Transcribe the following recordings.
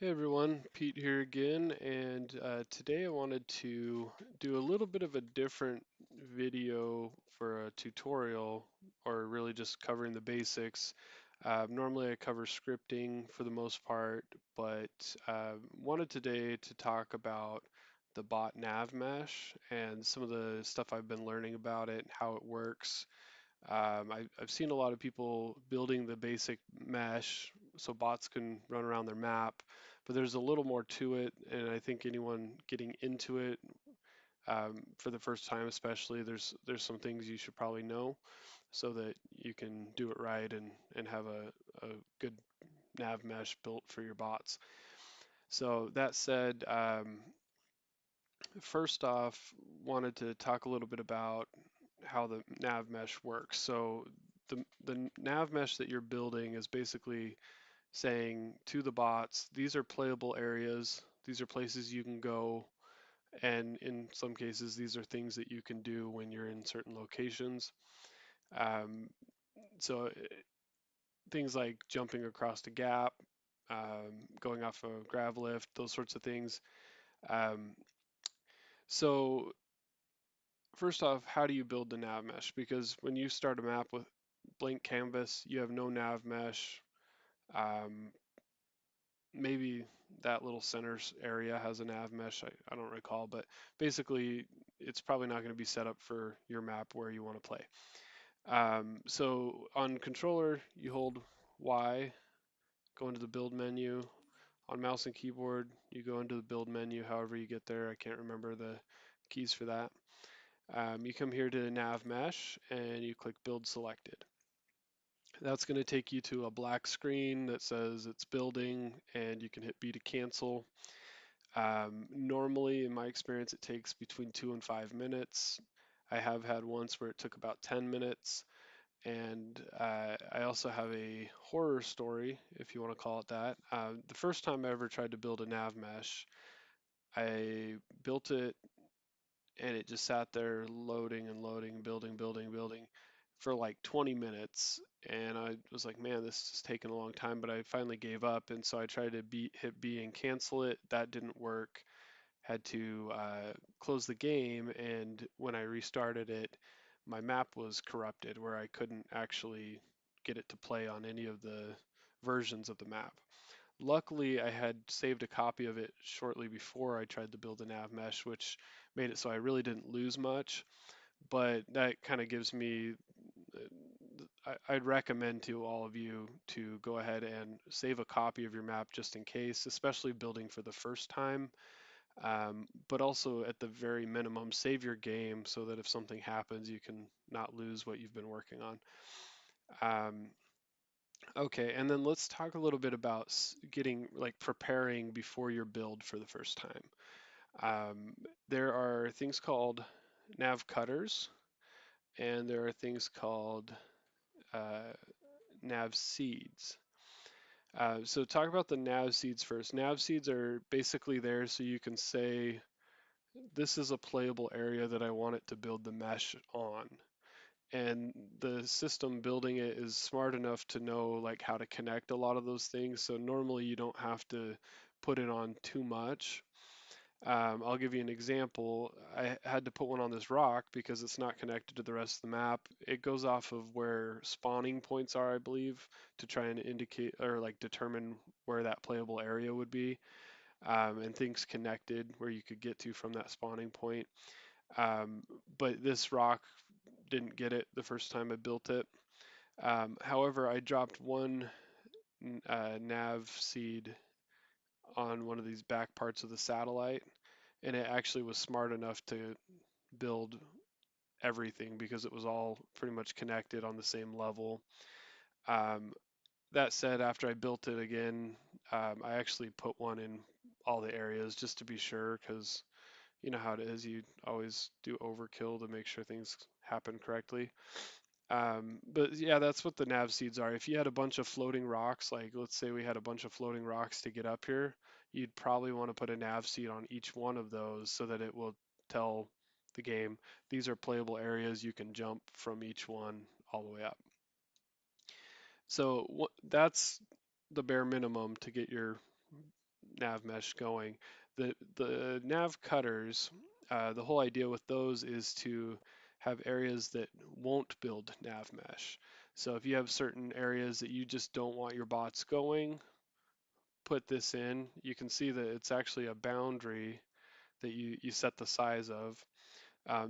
Hey everyone, Pete here again, and today I wanted to do a little bit of a different video for a tutorial, or really just covering the basics. Normally I cover scripting for the most part, but wanted today to talk about the Bot Nav Mesh and some of the stuff I've been learning about it, how it works. I've seen a lot of people building the basic mesh so bots can run around their map, but there's a little more to it, and I think anyone getting into it for the first time, especially, there's some things you should probably know so that you can do it right and have a good nav mesh built for your bots. So that said, first off, wanted to talk a little bit about how the nav mesh works. So the nav mesh that you're building is basically saying to the bots, these are playable areas, these are places you can go, and in some cases, these are things that you can do when you're in certain locations. Um, so things like jumping across a gap, going off a grav lift, those sorts of things. Um, so first off, how do you build the nav mesh? Because when you start a map with blank canvas, you have no nav mesh. Um, Maybe that little center area has a nav mesh. I don't recall, but basically, it's probably not going to be set up for your map where you want to play. So on controller, you hold Y, go into the build menu. On mouse and keyboard, you go into the build menu, however you get there. I can't remember the keys for that. You come here to Nav Mesh and you click Build Selected. That's going to take you to a black screen that says it's building, and you can hit B to cancel. Normally, in my experience, it takes between 2 and 5 minutes. I have had once where it took about 10 minutes. And I also have a horror story, if you want to call it that. The first time I ever tried to build a nav mesh, I built it and it just sat there loading and loading, building for like 20 minutes. And I was like, man, this is taking a long time, but I finally gave up. And so I tried to hit B and cancel it. That didn't work. Had to close the game. And when I restarted it, my map was corrupted where I couldn't actually get it to play on any of the versions of the map. Luckily, I had saved a copy of it shortly before I tried to build a nav mesh, which made it so I really didn't lose much. But that kind of gives me, I'd recommend to all of you to go ahead and save a copy of your map just in case, especially building for the first time. But also, at the very minimum, save your game so that if something happens, you can not lose what you've been working on. Um, Okay, and then let's talk a little bit about getting like preparing before your build for the first time. There are things called Nav Cutters, and there are things called uh, Nav Seeds. So talk about the Nav Seeds first. Nav Seeds are basically there so you can say, this is a playable area that I want it to build the mesh on. And the system building it is smart enough to know like how to connect a lot of those things. So normally you don't have to put it on too much. I'll give you an example. I had to put one on this rock because it's not connected to the rest of the map. It goes off of where spawning points are, I believe, to try and indicate or like determine where that playable area would be, and things connected where you could get to from that spawning point. Um, but this rock didn't get it the first time I built it. However, I dropped one nav seed on one of these back parts of the satellite, and it actually was smart enough to build everything because it was all pretty much connected on the same level. Um, that said, after I built it again, I actually put one in all the areas just to be sure because you know how it is. You always do overkill to make sure things happen correctly. But yeah, that's what the nav seeds are. If you had a bunch of floating rocks, like let's say we had a bunch of floating rocks to get up here, you'd probably want to put a nav seed on each one of those so that it will tell the game these are playable areas. You can jump from each one all the way up. So that's the bare minimum to get your Nav Mesh going. The Nav Cutters, the whole idea with those is to have areas that won't build Nav Mesh. So if you have certain areas that you just don't want your bots going, put this in. You can see that it's actually a boundary that you set the size of.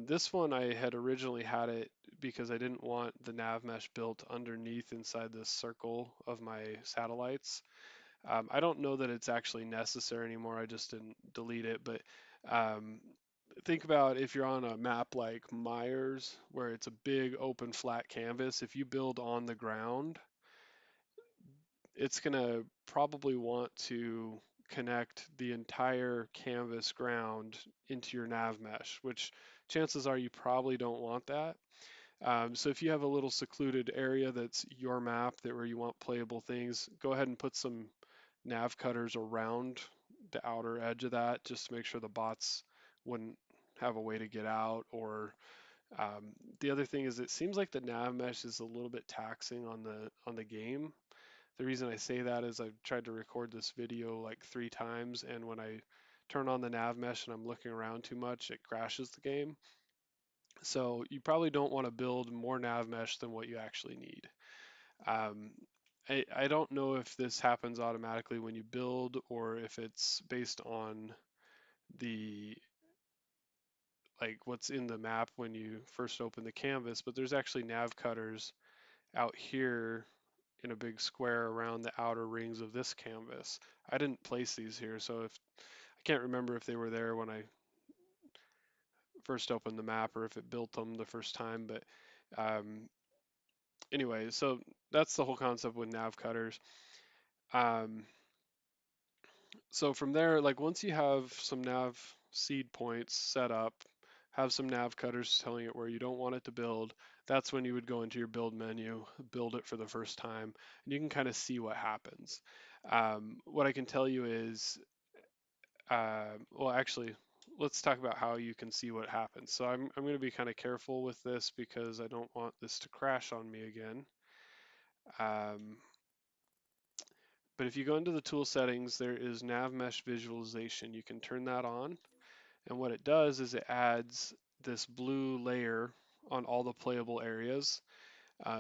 This one I had originally had it because I didn't want the nav mesh built underneath inside this circle of my satellites. I don't know that it's actually necessary anymore. I just didn't delete it. But um, think about if you're on a map like Myers, where it's a big open flat canvas. If you build on the ground, it's going to probably want to connect the entire canvas ground into your nav mesh, which chances are you probably don't want that. So if you have a little secluded area that's your map that where you want playable things, go ahead and put some nav cutters around the outer edge of that just to make sure the bots wouldn't have a way to get out. Or the other thing is it seems like the nav mesh is a little bit taxing on the game. The reason I say that is I've tried to record this video like 3 times, and when I turn on the nav mesh and I'm looking around too much, it crashes the game. So you probably don't want to build more nav mesh than what you actually need. Um, I don't know if this happens automatically when you build or if it's based on the like what's in the map when you first open the canvas, but there's actually nav cutters out here in a big square around the outer rings of this canvas. I didn't place these here, so if I can't remember if they were there when I first opened the map or if it built them the first time, but um, anyway, so that's the whole concept with nav cutters. Um, so from there, like once you have some nav seed points set up, have some nav cutters telling it where you don't want it to build, that's when you would go into your build menu, build it for the first time, and you can kind of see what happens. What I can tell you is, well, actually, let's talk about how you can see what happens. So I'm going to be kind of careful with this because I don't want this to crash on me again. Um, but if you go into the tool settings, there is Nav Mesh Visualization. You can turn that on. And what it does is it adds this blue layer on all the playable areas.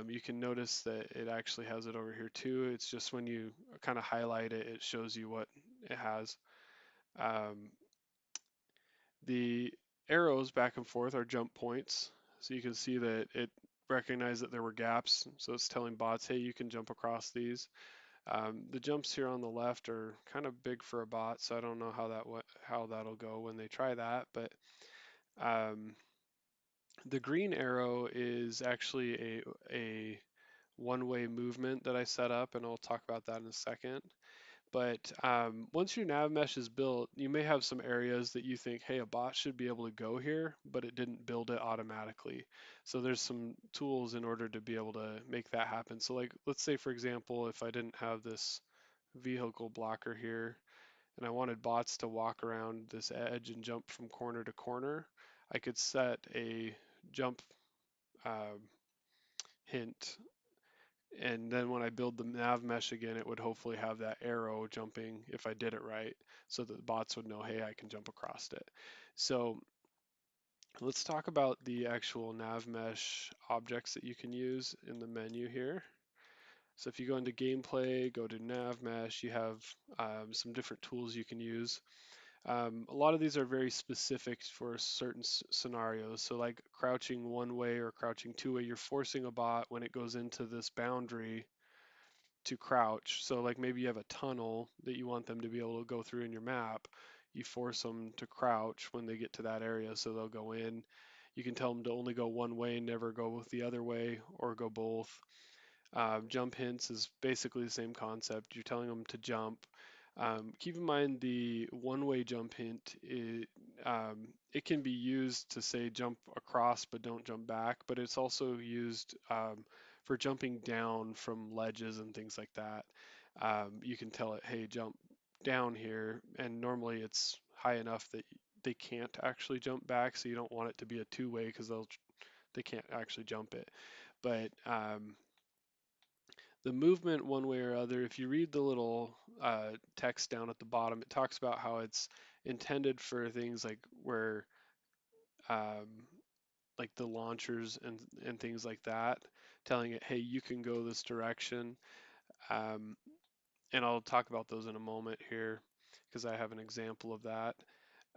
You can notice that it actually has it over here too. It's just when you kind of highlight it, it shows you what it has. Um, the arrows back and forth are jump points. So you can see that it recognized that there were gaps. So it's telling bots, hey, you can jump across these. The jumps here on the left are kind of big for a bot, so I don't know how that'll go when they try that. But um, the green arrow is actually a one-way movement that I set up, and I'll talk about that in a second. But once your nav mesh is built, you may have some areas that you think, hey, a bot should be able to go here, but it didn't build it automatically. So there's some tools in order to be able to make that happen. So like, let's say for example, if I didn't have this vehicle blocker here, and I wanted bots to walk around this edge and jump from corner to corner, I could set a jump um, hint, and then when I build the nav mesh again, it would hopefully have that arrow jumping if I did it right, so that the bots would know, hey, I can jump across it. So let's talk about the actual nav mesh objects that you can use in the menu here. So if you go into gameplay, go to nav mesh, you have some different tools you can use. A lot of these are very specific for certain scenarios. So like crouching one way or crouching two way, you're forcing a bot when it goes into this boundary to crouch. So like maybe you have a tunnel that you want them to be able to go through in your map. You force them to crouch when they get to that area, so they'll go in. You can tell them to only go one way, never go the other way, or go both. Jump hints is basically the same concept. You're telling them to jump. Keep in mind the one-way jump hint, it can be used to say jump across but don't jump back, but it's also used for jumping down from ledges and things like that. You can tell it, hey, jump down here, and normally it's high enough that they can't actually jump back, so you don't want it to be a two-way because they can't actually jump it. But The movement, one way or other, if you read the little text down at the bottom, it talks about how it's intended for things um, like the launchers and things like that, telling it, hey, you can go this direction. Um, and I'll talk about those in a moment here because I have an example of that.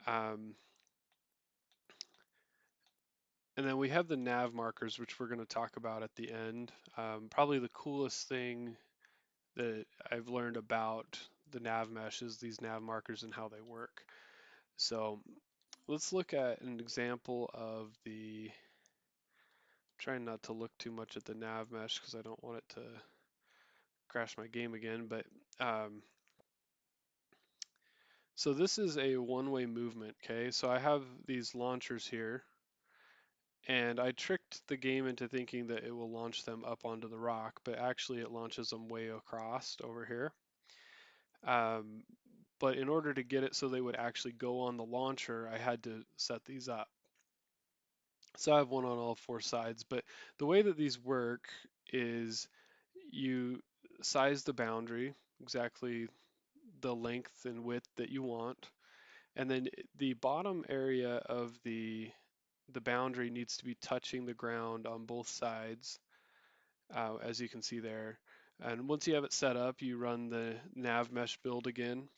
Um, and then we have the nav markers, which we're going to talk about at the end. Probably the coolest thing that I've learned about the nav mesh is these nav markers and how they work. So let's look at an example of the, trying not to look too much at the nav mesh because I don't want it to crash my game again, but so this is a one-way movement, okay? So I have these launchers here, and I tricked the game into thinking that it will launch them up onto the rock, but actually it launches them way across over here. Um, but in order to get it so they would actually go on the launcher, I had to set these up. So I have one on all four sides, but the way that these work is you size the boundary, exactly the length and width that you want, and then the bottom area of the boundary needs to be touching the ground on both sides, as you can see there. And once you have it set up, you run the Nav Mesh build again,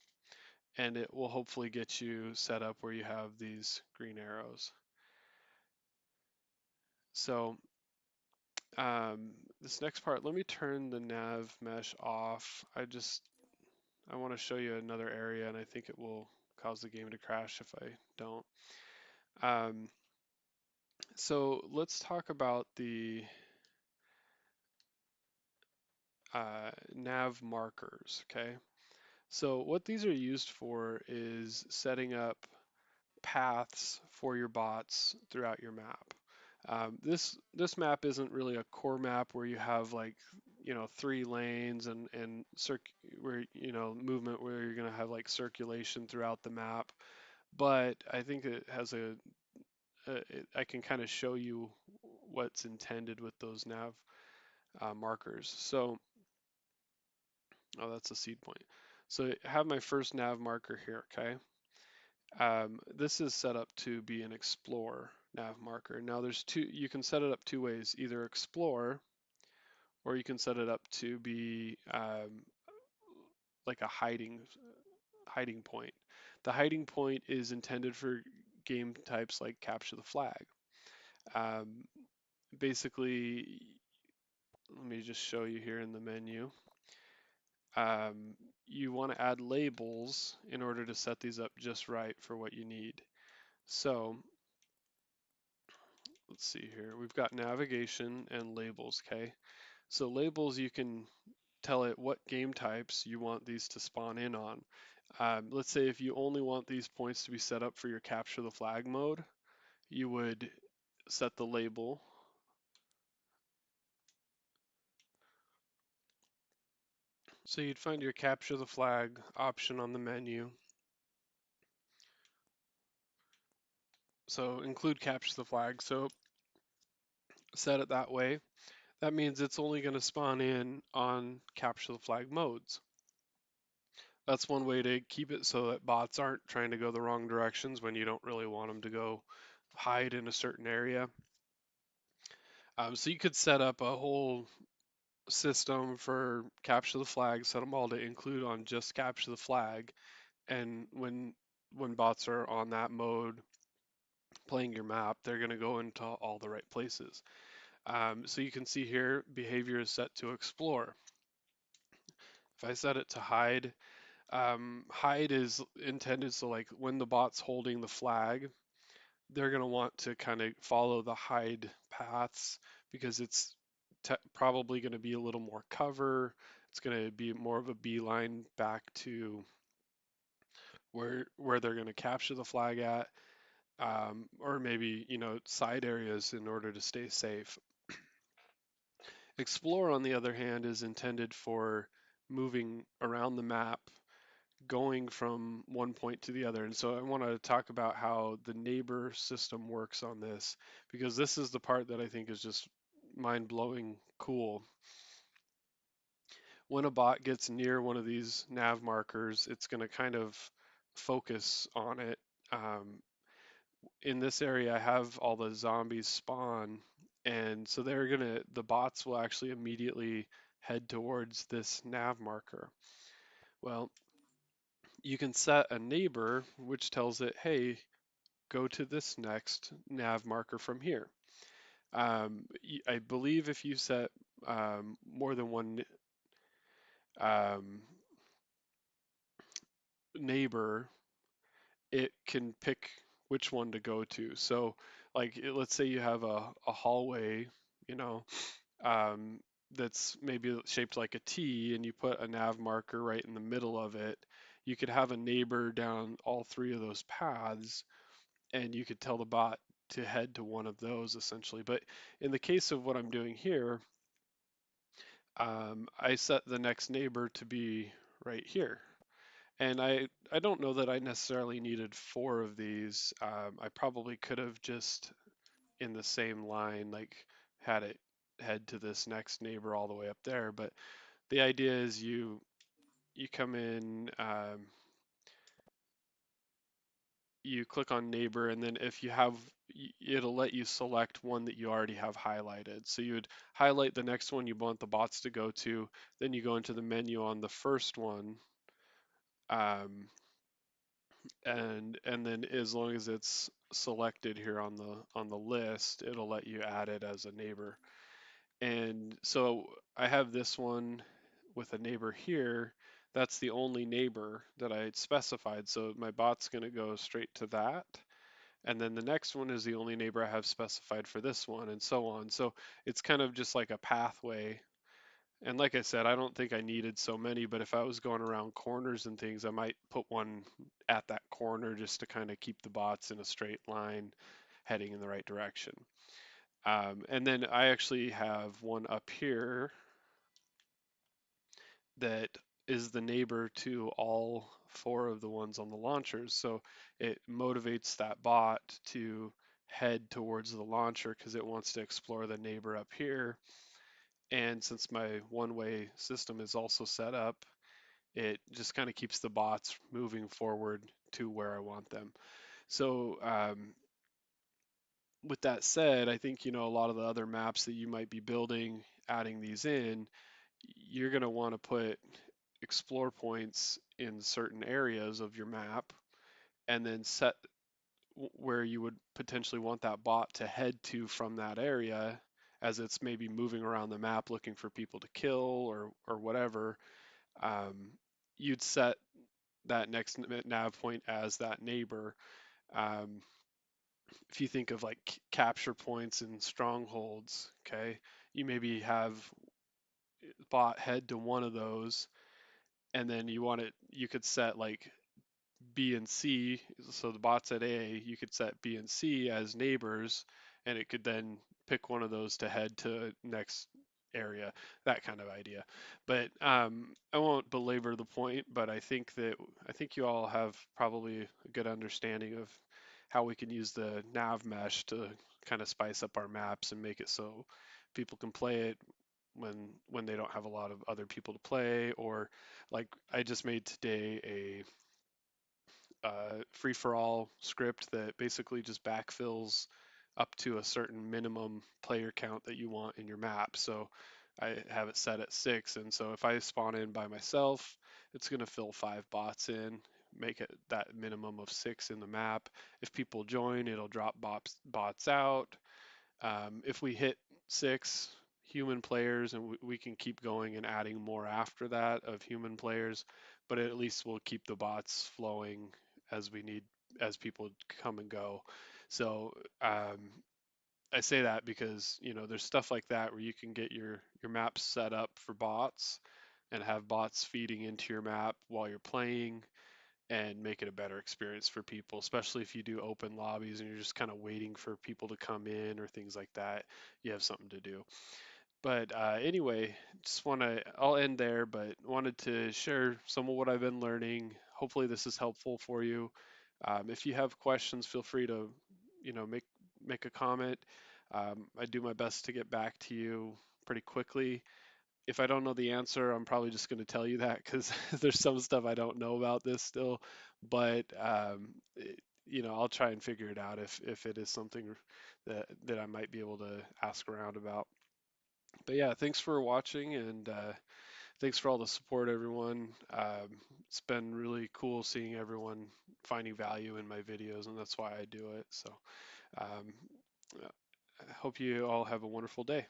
and it will hopefully get you set up where you have these green arrows. So this next part, let me turn the Nav Mesh off. I want to show you another area, and I think it will cause the game to crash if I don't. Um, so let's talk about the Nav Markers, okay? So what these are used for is setting up paths for your bots throughout your map. This map isn't really a core map where you have like 3 lanes and where movement where you're gonna have like circulation throughout the map. But I think it has I can kind of show you what's intended with those nav markers. So, oh, that's a seed point. So I have my first nav marker here, okay? This is set up to be an explore nav marker. Now you can set it up 2 ways, either explore or you can set it up to be like a hiding point. The hiding point is intended for game types like capture the flag. Um, Basically, let me just show you here in the menu. You want to add labels in order to set these up just right for what you need. So let's see here. We've got navigation and labels, okay? So labels, you can tell it what game types you want these to spawn in on. Let's say if you only want these points to be set up for your capture the flag mode, you would set the label. So you'd find your capture the flag option on the menu. So include capture the flag. So set it that way. That means it's only going to spawn in on capture the flag modes. That's one way to keep it so that bots aren't trying to go the wrong directions when you don't really want them to go hide in a certain area. So you could set up a whole system for capture the flag, set them all to include on just capture the flag, and when bots are on that mode playing your map, they're going to go into all the right places. So you can see here, behavior is set to explore. If I set it to hide, hide is intended so like when the bot's holding the flag, they're going to want to kind of follow the hide paths because it's probably going to be a little more cover. It's going to be more of a beeline back to where they're going to capture the flag at, or maybe side areas in order to stay safe. Explore, on the other hand, is intended for moving around the map, going from one point to the other. And so I want to talk about how the neighbor system works on this, because this is the part that I think is just mind-blowing cool. when a bot gets near one of these nav markers, it's going to kind of focus on it. Um, in this area, I have all the zombies spawn, and so the bots will actually immediately head towards this nav marker. Well, you can set a neighbor which tells it, hey, go to this next nav marker from here. I believe if you set more than one um, neighbor, it can pick which one to go to. So, like, let's say you have a hallway, you know, um, that's maybe shaped like a T, and you put a nav marker right in the middle of it. You could have a neighbor down all three of those paths, and you could tell the bot to head to one of those essentially. But in the case of what I'm doing here, I set the next neighbor to be right here. And I don't know that I necessarily needed four of these. I probably could have just in the same line, like had it head to this next neighbor all the way up there. But the idea is you come in, you click on neighbor, and then if you have, it'll let you select one that you already have highlighted. So you would highlight the next one you want the bots to go to, then you go into the menu on the first one, um, and then as long as it's selected here on the list, it'll let you add it as a neighbor. And so I have this one with a neighbor here. That's the only neighbor that I had specified. So my bot's going to go straight to that. And then the next one is the only neighbor I have specified for this one, and so on. So it's kind of just like a pathway. And like I said, I don't think I needed so many, but if I was going around corners and things, I might put one at that corner just to kind of keep the bots in a straight line heading in the right direction. And then I actually have one up here that is the neighbor to all four of the ones on the launchers. So it motivates that bot to head towards the launcher because it wants to explore the neighbor up here. And since my one-way system is also set up, it just kind of keeps the bots moving forward to where I want them. So with that said, I think, a lot of the other maps that you might be building, adding these in, you're going to want to put explore points in certain areas of your map and then set where you would potentially want that bot to head to from that area as it's maybe moving around the map looking for people to kill or whatever. Um, you'd set that next nav point as that neighbor. Um, if you think of like capture points and strongholds, okay, you maybe have bot head to one of those, and then you could set like B and C, so the bots at A, you could set B and C as neighbors, and it could then pick one of those to head to next area, that kind of idea. But I won't belabor the point, but I think you all have probably a good understanding of how we can use the Nav Mesh to kind of spice up our maps and make it so people can play it when they don't have a lot of other people to play, or like I just made today a free for all script that basically just backfills up to a certain minimum player count that you want in your map. So I have it set at 6, and so if I spawn in by myself, it's going to fill 5 bots in, make it that minimum of 6 in the map. If people join, it'll drop bots out. If we hit 6 human players, and we can keep going and adding more after that of human players, but at least we'll keep the bots flowing as we need, as people come and go. So I say that because there's stuff like that where you can get your maps set up for bots and have bots feeding into your map while you're playing and make it a better experience for people, especially if you do open lobbies and you're just kind of waiting for people to come in or things like that. You have something to do. But anyway, I'll end there, but wanted to share some of what I've been learning. Hopefully this is helpful for you. If you have questions, feel free to, make a comment. I do my best to get back to you pretty quickly. if I don't know the answer, I'm probably just going to tell you that because there's some stuff I don't know about this still. But I'll try and figure it out if it is something that I might be able to ask around about. But yeah, thanks for watching, and thanks for all the support, everyone. It's been really cool seeing everyone finding value in my videos, and that's why I do it. So um, I hope you all have a wonderful day.